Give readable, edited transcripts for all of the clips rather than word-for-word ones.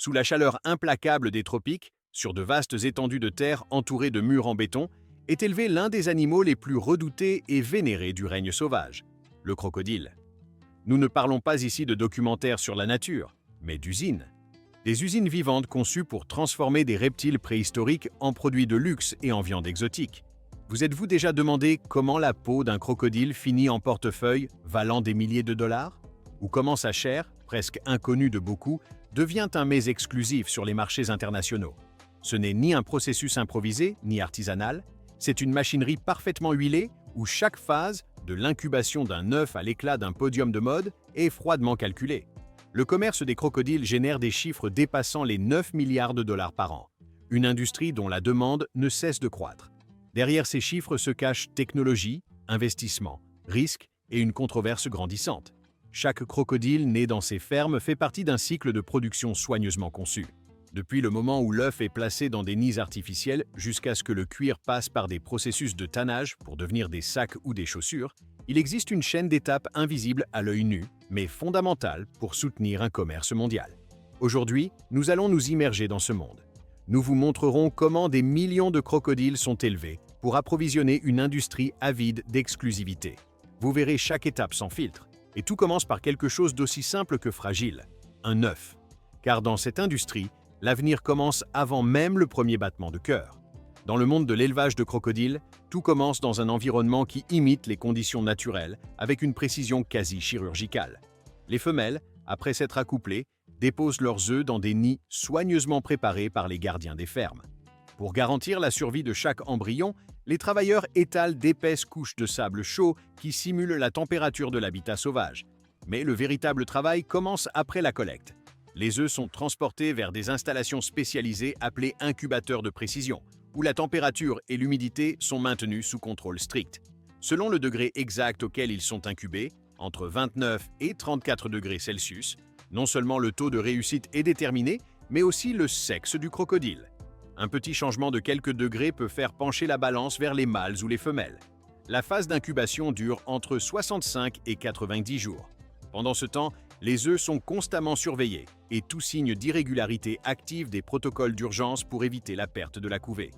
Sous la chaleur implacable des tropiques, sur de vastes étendues de terre entourées de murs en béton, est élevé l'un des animaux les plus redoutés et vénérés du règne sauvage, le crocodile. Nous ne parlons pas ici de documentaires sur la nature, mais d'usines. Des usines vivantes conçues pour transformer des reptiles préhistoriques en produits de luxe et en viande exotique. Vous êtes-vous déjà demandé comment la peau d'un crocodile finit en portefeuille valant des milliers de dollars? Ou comment sa chair, presque inconnue de beaucoup, devient un mets exclusif sur les marchés internationaux? Ce n'est ni un processus improvisé, ni artisanal, c'est une machinerie parfaitement huilée où chaque phase, de l'incubation d'un œuf à l'éclat d'un podium de mode, est froidement calculée. Le commerce des crocodiles génère des chiffres dépassant les 9 milliards de dollars par an, une industrie dont la demande ne cesse de croître. Derrière ces chiffres se cachent technologie, investissement, risques et une controverse grandissante. Chaque crocodile né dans ces fermes fait partie d'un cycle de production soigneusement conçu. Depuis le moment où l'œuf est placé dans des nids artificiels jusqu'à ce que le cuir passe par des processus de tannage pour devenir des sacs ou des chaussures, il existe une chaîne d'étapes invisible à l'œil nu, mais fondamentale pour soutenir un commerce mondial. Aujourd'hui, nous allons nous immerger dans ce monde. Nous vous montrerons comment des millions de crocodiles sont élevés pour approvisionner une industrie avide d'exclusivité. Vous verrez chaque étape sans filtre, et tout commence par quelque chose d'aussi simple que fragile, un œuf. Car dans cette industrie, l'avenir commence avant même le premier battement de cœur. Dans le monde de l'élevage de crocodiles, tout commence dans un environnement qui imite les conditions naturelles avec une précision quasi chirurgicale. Les femelles, après s'être accouplées, déposent leurs œufs dans des nids soigneusement préparés par les gardiens des fermes. Pour garantir la survie de chaque embryon, les travailleurs étalent d'épaisses couches de sable chaud qui simulent la température de l'habitat sauvage. Mais le véritable travail commence après la collecte. Les œufs sont transportés vers des installations spécialisées appelées incubateurs de précision, où la température et l'humidité sont maintenues sous contrôle strict. Selon le degré exact auquel ils sont incubés, entre 29 et 34 degrés Celsius, non seulement le taux de réussite est déterminé, mais aussi le sexe du crocodile. Un petit changement de quelques degrés peut faire pencher la balance vers les mâles ou les femelles. La phase d'incubation dure entre 65 et 90 jours. Pendant ce temps, les œufs sont constamment surveillés et tout signe d'irrégularité active des protocoles d'urgence pour éviter la perte de la couvée.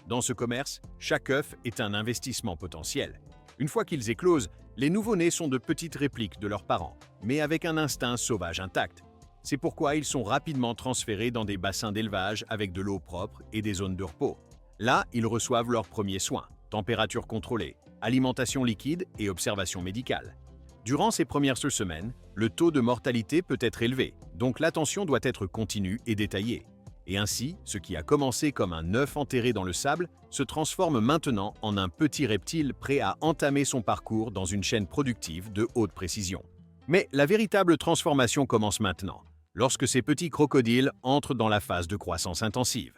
Dans ce commerce, chaque œuf est un investissement potentiel. Une fois qu'ils éclosent, les nouveau-nés sont de petites répliques de leurs parents, mais avec un instinct sauvage intact. C'est pourquoi ils sont rapidement transférés dans des bassins d'élevage avec de l'eau propre et des zones de repos. Là, ils reçoivent leurs premiers soins, température contrôlée, alimentation liquide et observation médicale. Durant ces premières semaines, le taux de mortalité peut être élevé, donc l'attention doit être continue et détaillée. Et ainsi, ce qui a commencé comme un œuf enterré dans le sable se transforme maintenant en un petit reptile prêt à entamer son parcours dans une chaîne productive de haute précision. Mais la véritable transformation commence maintenant, lorsque ces petits crocodiles entrent dans la phase de croissance intensive.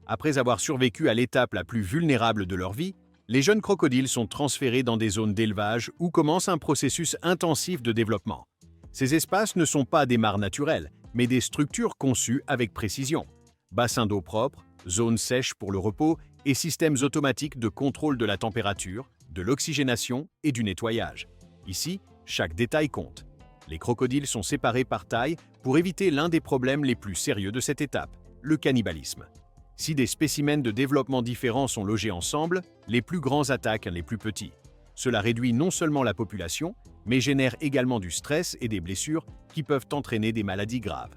Après avoir survécu à l'étape la plus vulnérable de leur vie, les jeunes crocodiles sont transférés dans des zones d'élevage où commence un processus intensif de développement. Ces espaces ne sont pas des mares naturelles, mais des structures conçues avec précision. Bassins d'eau propre, zones sèches pour le repos et systèmes automatiques de contrôle de la température, de l'oxygénation et du nettoyage. Ici, chaque détail compte. Les crocodiles sont séparés par taille pour éviter l'un des problèmes les plus sérieux de cette étape, le cannibalisme. Si des spécimens de développement différents sont logés ensemble, les plus grands attaquent les plus petits. Cela réduit non seulement la population, mais génère également du stress et des blessures qui peuvent entraîner des maladies graves.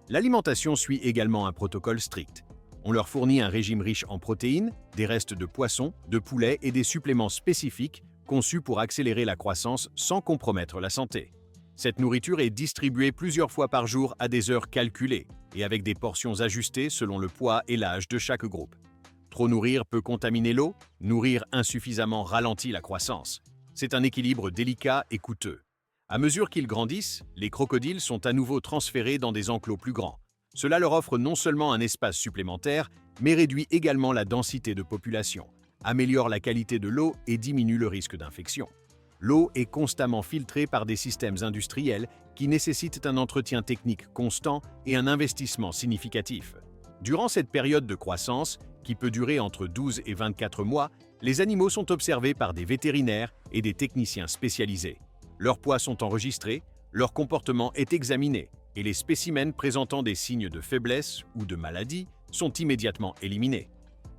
L'alimentation suit également un protocole strict. On leur fournit un régime riche en protéines, des restes de poisson, de poulet et des suppléments spécifiques conçus pour accélérer la croissance sans compromettre la santé. Cette nourriture est distribuée plusieurs fois par jour à des heures calculées et avec des portions ajustées selon le poids et l'âge de chaque groupe. Trop nourrir peut contaminer l'eau, nourrir insuffisamment ralentit la croissance. C'est un équilibre délicat et coûteux. À mesure qu'ils grandissent, les crocodiles sont à nouveau transférés dans des enclos plus grands. Cela leur offre non seulement un espace supplémentaire, mais réduit également la densité de population, améliore la qualité de l'eau et diminue le risque d'infection. L'eau est constamment filtrée par des systèmes industriels qui nécessitent un entretien technique constant et un investissement significatif. Durant cette période de croissance, qui peut durer entre 12 et 24 mois, les animaux sont observés par des vétérinaires et des techniciens spécialisés. Leurs poids sont enregistrés, leur comportement est examiné et les spécimens présentant des signes de faiblesse ou de maladie sont immédiatement éliminés.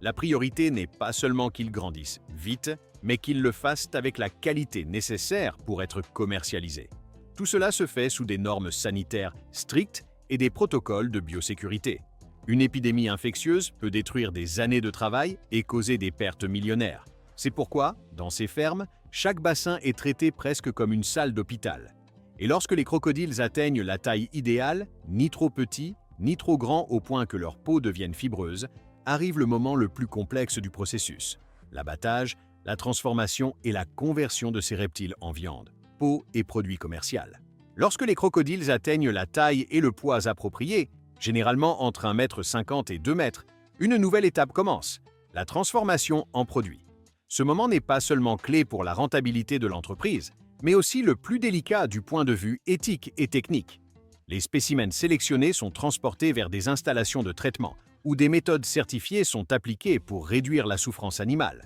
La priorité n'est pas seulement qu'ils grandissent vite, mais qu'ils le fassent avec la qualité nécessaire pour être commercialisés. Tout cela se fait sous des normes sanitaires strictes et des protocoles de biosécurité. Une épidémie infectieuse peut détruire des années de travail et causer des pertes millionnaires. C'est pourquoi, dans ces fermes, chaque bassin est traité presque comme une salle d'hôpital. Et lorsque les crocodiles atteignent la taille idéale, ni trop petits, ni trop grands au point que leur peau devienne fibreuse, arrive le moment le plus complexe du processus: l'abattage, la transformation et la conversion de ces reptiles en viande, peau et produits commerciaux. Lorsque les crocodiles atteignent la taille et le poids appropriés, généralement entre 1,50 m et 2 m, une nouvelle étape commence: la transformation en produit. Ce moment n'est pas seulement clé pour la rentabilité de l'entreprise, mais aussi le plus délicat du point de vue éthique et technique. Les spécimens sélectionnés sont transportés vers des installations de traitement, où des méthodes certifiées sont appliquées pour réduire la souffrance animale.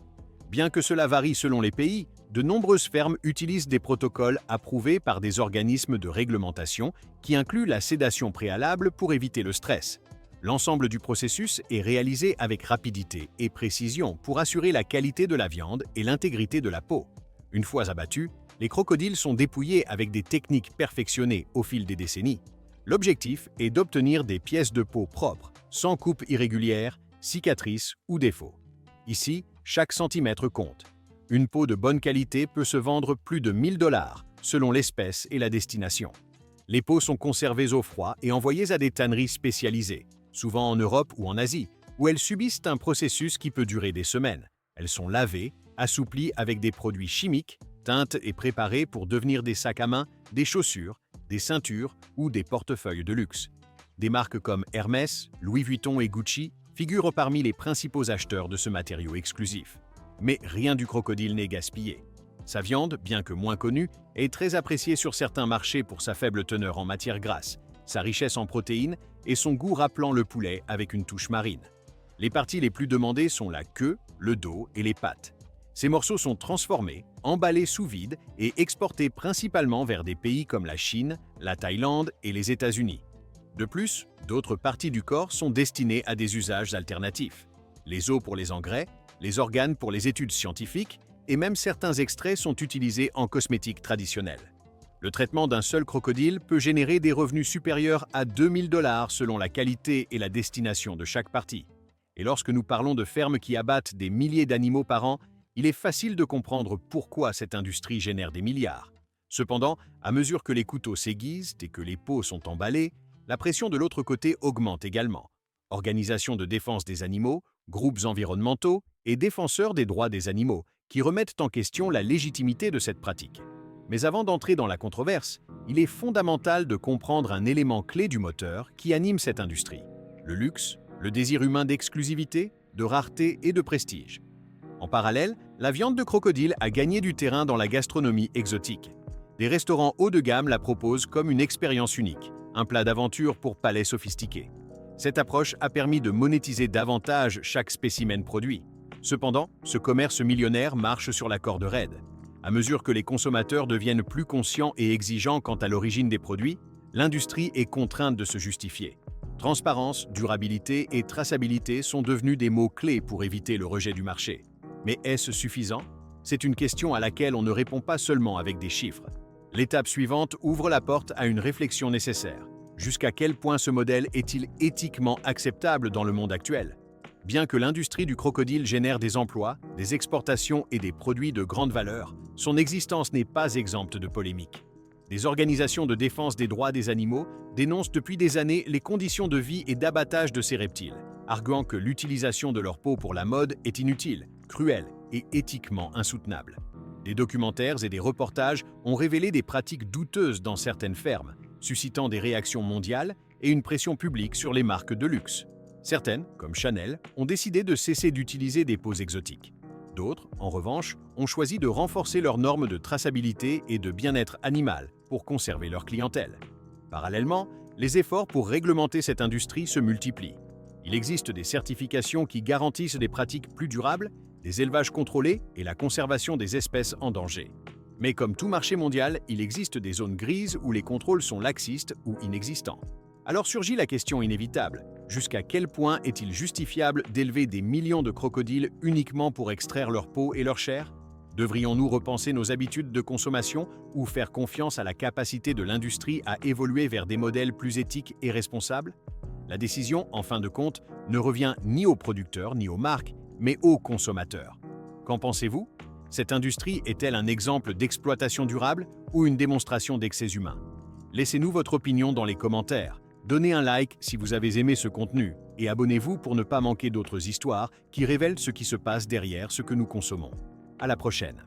Bien que cela varie selon les pays, de nombreuses fermes utilisent des protocoles approuvés par des organismes de réglementation qui incluent la sédation préalable pour éviter le stress. L'ensemble du processus est réalisé avec rapidité et précision pour assurer la qualité de la viande et l'intégrité de la peau. Une fois abattus, les crocodiles sont dépouillés avec des techniques perfectionnées au fil des décennies. L'objectif est d'obtenir des pièces de peau propres, sans coupe irrégulière, cicatrices ou défauts. Ici, chaque centimètre compte. Une peau de bonne qualité peut se vendre plus de 1 000 $ selon l'espèce et la destination. Les peaux sont conservées au froid et envoyées à des tanneries spécialisées, souvent en Europe ou en Asie, où elles subissent un processus qui peut durer des semaines. Elles sont lavées, assouplies avec des produits chimiques, teintes et préparées pour devenir des sacs à main, des chaussures, des ceintures ou des portefeuilles de luxe. Des marques comme Hermès, Louis Vuitton et Gucci figurent parmi les principaux acheteurs de ce matériau exclusif. Mais rien du crocodile n'est gaspillé. Sa viande, bien que moins connue, est très appréciée sur certains marchés pour sa faible teneur en matière grasse, sa richesse en protéines et son goût rappelant le poulet avec une touche marine. Les parties les plus demandées sont la queue, le dos et les pattes. Ces morceaux sont transformés, emballés sous vide et exportés principalement vers des pays comme la Chine, la Thaïlande et les États-Unis. De plus, d'autres parties du corps sont destinées à des usages alternatifs. Les os pour les engrais, les organes pour les études scientifiques et même certains extraits sont utilisés en cosmétique traditionnelle. Le traitement d'un seul crocodile peut générer des revenus supérieurs à 2 000 $ selon la qualité et la destination de chaque partie. Et lorsque nous parlons de fermes qui abattent des milliers d'animaux par an, il est facile de comprendre pourquoi cette industrie génère des milliards. Cependant, à mesure que les couteaux s'aiguisent et que les peaux sont emballées, la pression de l'autre côté augmente également. Organisations de défense des animaux, groupes environnementaux et défenseurs des droits des animaux qui remettent en question la légitimité de cette pratique. Mais avant d'entrer dans la controverse, il est fondamental de comprendre un élément clé du moteur qui anime cette industrie: le luxe, le désir humain d'exclusivité, de rareté et de prestige. En parallèle, la viande de crocodile a gagné du terrain dans la gastronomie exotique. Des restaurants haut de gamme la proposent comme une expérience unique, un plat d'aventure pour palais sophistiqués. Cette approche a permis de monétiser davantage chaque spécimen produit. Cependant, ce commerce millionnaire marche sur la corde raide. À mesure que les consommateurs deviennent plus conscients et exigeants quant à l'origine des produits, l'industrie est contrainte de se justifier. Transparence, durabilité et traçabilité sont devenus des mots-clés pour éviter le rejet du marché. Mais est-ce suffisant? C'est une question à laquelle on ne répond pas seulement avec des chiffres. L'étape suivante ouvre la porte à une réflexion nécessaire. Jusqu'à quel point ce modèle est-il éthiquement acceptable dans le monde actuel? Bien que l'industrie du crocodile génère des emplois, des exportations et des produits de grande valeur, son existence n'est pas exempte de polémiques. Des organisations de défense des droits des animaux dénoncent depuis des années les conditions de vie et d'abattage de ces reptiles, arguant que l'utilisation de leur peau pour la mode est inutile, cruelle et éthiquement insoutenable. Des documentaires et des reportages ont révélé des pratiques douteuses dans certaines fermes, suscitant des réactions mondiales et une pression publique sur les marques de luxe. Certaines, comme Chanel, ont décidé de cesser d'utiliser des peaux exotiques. D'autres, en revanche, ont choisi de renforcer leurs normes de traçabilité et de bien-être animal pour conserver leur clientèle. Parallèlement, les efforts pour réglementer cette industrie se multiplient. Il existe des certifications qui garantissent des pratiques plus durables, des élevages contrôlés et la conservation des espèces en danger. Mais comme tout marché mondial, il existe des zones grises où les contrôles sont laxistes ou inexistants. Alors surgit la question inévitable, jusqu'à quel point est-il justifiable d'élever des millions de crocodiles uniquement pour extraire leur peau et leur chair? Devrions-nous repenser nos habitudes de consommation ou faire confiance à la capacité de l'industrie à évoluer vers des modèles plus éthiques et responsables? La décision, en fin de compte, ne revient ni aux producteurs ni aux marques, mais aux consommateurs. Qu'en pensez-vous? Cette industrie est-elle un exemple d'exploitation durable ou une démonstration d'excès humains? Laissez-nous votre opinion dans les commentaires. Donnez un like si vous avez aimé ce contenu et abonnez-vous pour ne pas manquer d'autres histoires qui révèlent ce qui se passe derrière ce que nous consommons. À la prochaine.